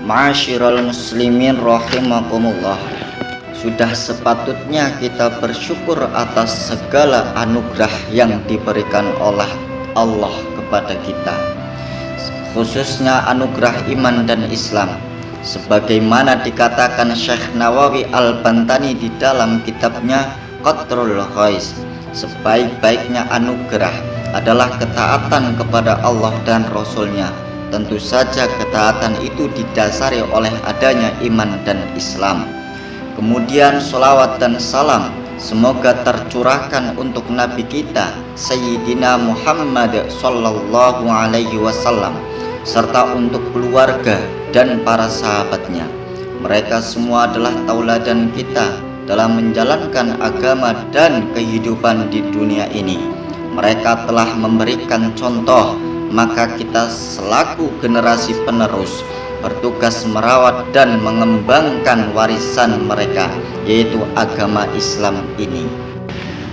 Ma'asyiral muslimin rahimakumullah. Sudah sepatutnya kita bersyukur atas segala anugerah yang diberikan oleh Allah kepada kita, khususnya anugerah iman dan Islam. Sebagaimana dikatakan Syekh Nawawi Al-Bantani di dalam kitabnya Qatrul Ghais, sebaik-baiknya anugerah adalah ketaatan kepada Allah dan Rasulnya. Tentu saja ketaatan itu didasari oleh adanya iman dan Islam. Kemudian sholawat dan salam semoga tercurahkan untuk Nabi kita Sayyidina Muhammad Sallallahu Alaihi Wasallam, serta untuk keluarga dan para sahabatnya. Mereka semua adalah tauladan kita dalam menjalankan agama dan kehidupan di dunia ini. Mereka telah memberikan contoh, maka kita selaku generasi penerus bertugas merawat dan mengembangkan warisan mereka, yaitu agama Islam ini.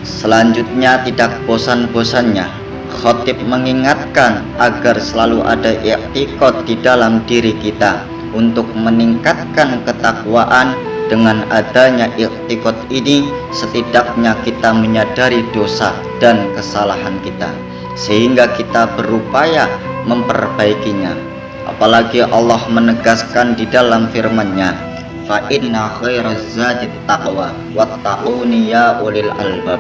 Selanjutnya, tidak bosan-bosannya khatib mengingatkan agar selalu ada i'tiqad di dalam diri kita untuk meningkatkan ketakwaan. Dengan adanya i'tiqad ini, setidaknya kita menyadari dosa dan kesalahan kita, sehingga kita berupaya memperbaikinya. Apalagi Allah menegaskan di dalam firman-Nya, fa inna khairaz zadi taqwa wattaquni ya ulil albab.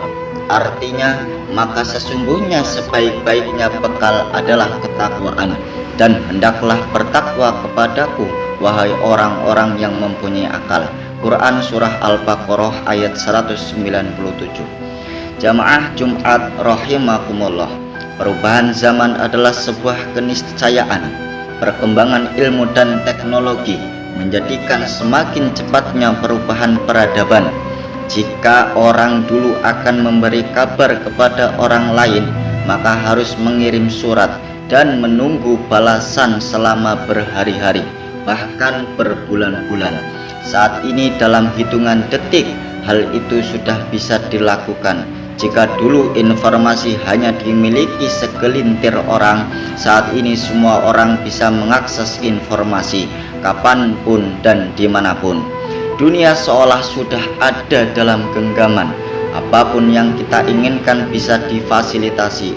Artinya, maka sesungguhnya sebaik-baiknya bekal adalah ketakwaan, dan hendaklah bertakwa kepadaku, wahai orang-orang yang mempunyai akal. Quran Surah Al-Baqarah ayat 197. Jamaah Jumat rahimakumullah, perubahan zaman adalah sebuah keniscayaan. Perkembangan ilmu dan teknologi menjadikan semakin cepatnya perubahan peradaban. Jika orang dulu akan memberi kabar kepada orang lain, maka harus mengirim surat dan menunggu balasan selama berhari-hari, bahkan berbulan-bulan. Saat ini dalam hitungan detik hal itu sudah bisa dilakukan. Jika dulu informasi hanya dimiliki segelintir orang, saat ini semua orang bisa mengakses informasi kapanpun dan dimanapun. Dunia seolah sudah ada dalam genggaman. Apapun yang kita inginkan bisa difasilitasi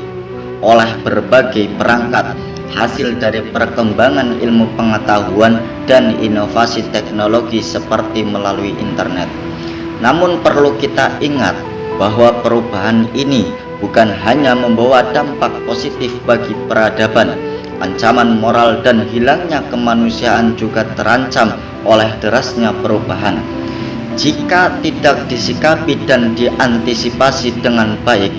oleh berbagai perangkat, hasil dari perkembangan ilmu pengetahuan dan inovasi teknologi seperti melalui internet. Namun perlu kita ingat bahwa perubahan ini bukan hanya membawa dampak positif bagi peradaban. Ancaman moral dan hilangnya kemanusiaan juga terancam oleh derasnya perubahan. Jika tidak disikapi dan diantisipasi dengan baik.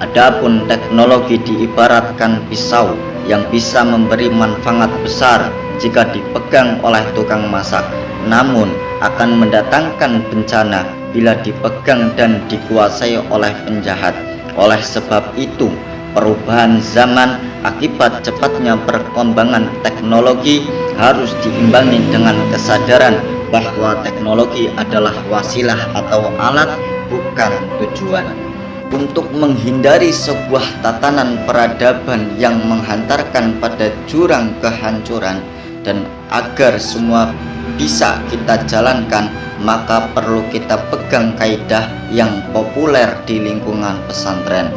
Adapun teknologi diibaratkan pisau yang bisa memberi manfaat besar jika dipegang oleh tukang masak, namun akan mendatangkan bencana bila dipegang dan dikuasai oleh penjahat. Oleh sebab itu, perubahan zaman akibat cepatnya perkembangan teknologi harus diimbangi dengan kesadaran bahwa teknologi adalah wasilah atau alat, bukan tujuan. Untuk menghindari sebuah tatanan peradaban yang menghantarkan pada jurang kehancuran, dan agar semua bisa kita jalankan, maka perlu kita pegang kaidah yang populer di lingkungan pesantren,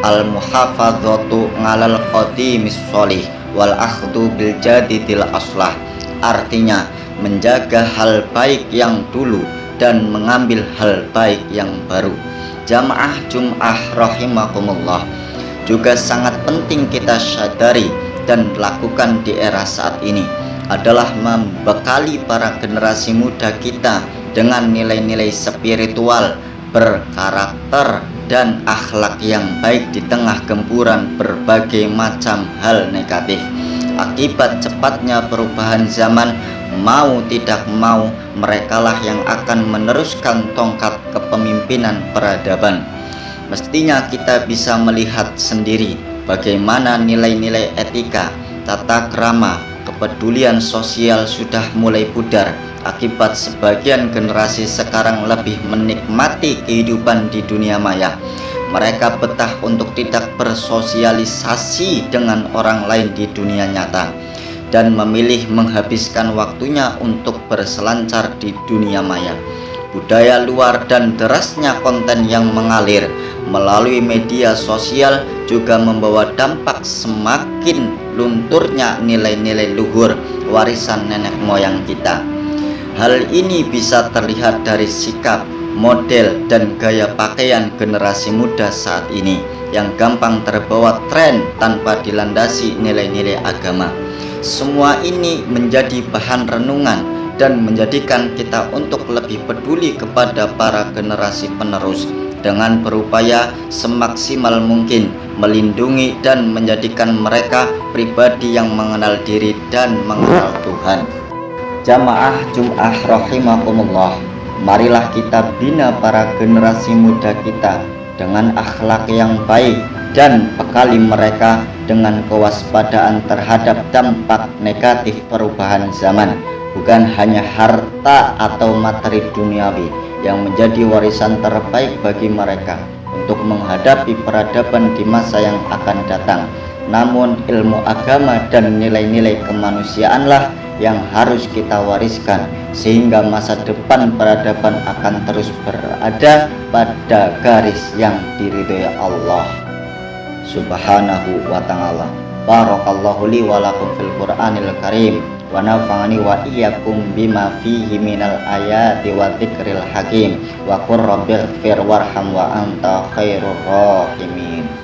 al-muhafadzatu 'alal qadimis sholih wal akhdhu bil jadidil aslah. Artinya, menjaga hal baik yang dulu dan mengambil hal baik yang baru. Jamaah Jum'ah rahimakumullah, juga sangat penting kita sadari dan lakukan di era saat ini adalah membekali para generasi muda kita dengan nilai-nilai spiritual, berkarakter, dan akhlak yang baik di tengah gempuran berbagai macam hal negatif. Akibat cepatnya perubahan zaman, mau tidak mau merekalah yang akan meneruskan tongkat kepemimpinan peradaban. Mestinya kita bisa melihat sendiri bagaimana nilai-nilai etika, tata krama, kepedulian sosial sudah mulai pudar akibat sebagian generasi sekarang lebih menikmati kehidupan di dunia maya. Mereka betah untuk tidak bersosialisasi dengan orang lain di dunia nyata. dan memilih menghabiskan waktunya untuk berselancar di dunia maya. Budaya luar dan derasnya konten yang mengalir melalui media sosial juga membawa dampak semakin lunturnya nilai-nilai luhur warisan nenek moyang kita. Hal ini bisa terlihat dari sikap, model, dan gaya pakaian generasi muda saat ini yang gampang terbawa tren tanpa dilandasi nilai-nilai agama. Semua ini menjadi bahan renungan dan menjadikan kita untuk lebih peduli kepada para generasi penerus dengan berupaya semaksimal mungkin melindungi dan menjadikan mereka pribadi yang mengenal diri dan mengenal Tuhan. Jamaah Jum'ah rahimakumullah, marilah kita bina para generasi muda kita dengan akhlak yang baik dan bekali mereka dengan kewaspadaan terhadap dampak negatif perubahan zaman. Bukan hanya harta atau materi duniawi yang menjadi warisan terbaik bagi mereka untuk menghadapi peradaban di masa yang akan datang, namun ilmu agama dan nilai-nilai kemanusiaanlah yang harus kita wariskan sehingga masa depan peradaban akan terus berada pada garis yang diridhoi Allah Subhanahu wa ta'ala. Barakallahu li wa lakum fil Qur'anil Karim wa nafa'ani wa iyyakum bima fihi minal ayati wa dzikril hakim wa qur rabbighfir warham wa anta khairur rahimin.